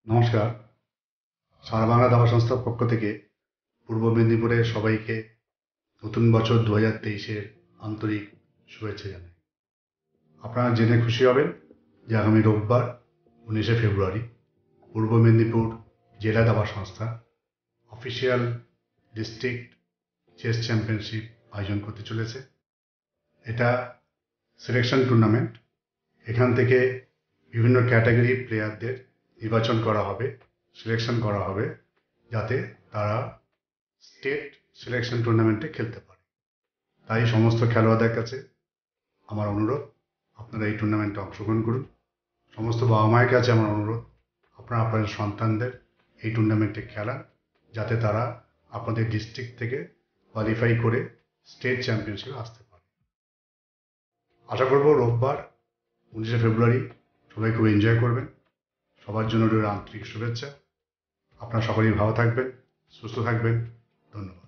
নমস্কার। সারা বাংলা দাবা সংস্থার পক্ষ থেকে পূর্ব মেদিনীপুরের সবাইকে নতুন বছর 2023-এর আন্তরিক শুভেচ্ছা জানাই। আপনারা জেনে খুশি হবেন যে আগামী রোববার 19শে ফেব্রুয়ারি পূর্ব মেদিনীপুর জেলা দাবা সংস্থা অফিসিয়াল ডিস্ট্রিক্ট চেস চ্যাম্পিয়নশিপ আয়োজন করতে চলেছে। এটা সিলেকশন টুর্নামেন্ট। এখান থেকে বিভিন্ন ক্যাটাগরি প্লেয়ারদের নির্বাচন করা হবে, সিলেকশন করা হবে, যাতে তারা স্টেট সিলেকশন টুর্নামেন্টে খেলতে পারে। তাই সমস্ত খেলোয়াড়দের কাছে আমার অনুরোধ, আপনারা এই টুর্নামেন্টে অংশগ্রহণ করুন। সমস্ত বাবা মায়ের কাছে আমার অনুরোধ, আপনারা আপনাদের সন্তানদের এই টুর্নামেন্টে খেলান, যাতে তারা আপনাদের ডিস্ট্রিক্ট থেকে কোয়ালিফাই করে স্টেট চ্যাম্পিয়নশিপে আসতে পারে। আশা করব রোববার 19শে ফেব্রুয়ারি সবাই খুব এনজয় করবেন। সবার জন্য রইল আন্তরিক শুভেচ্ছা। আপনারা সকলেই ভালো থাকবেন, সুস্থ থাকবেন। ধন্যবাদ।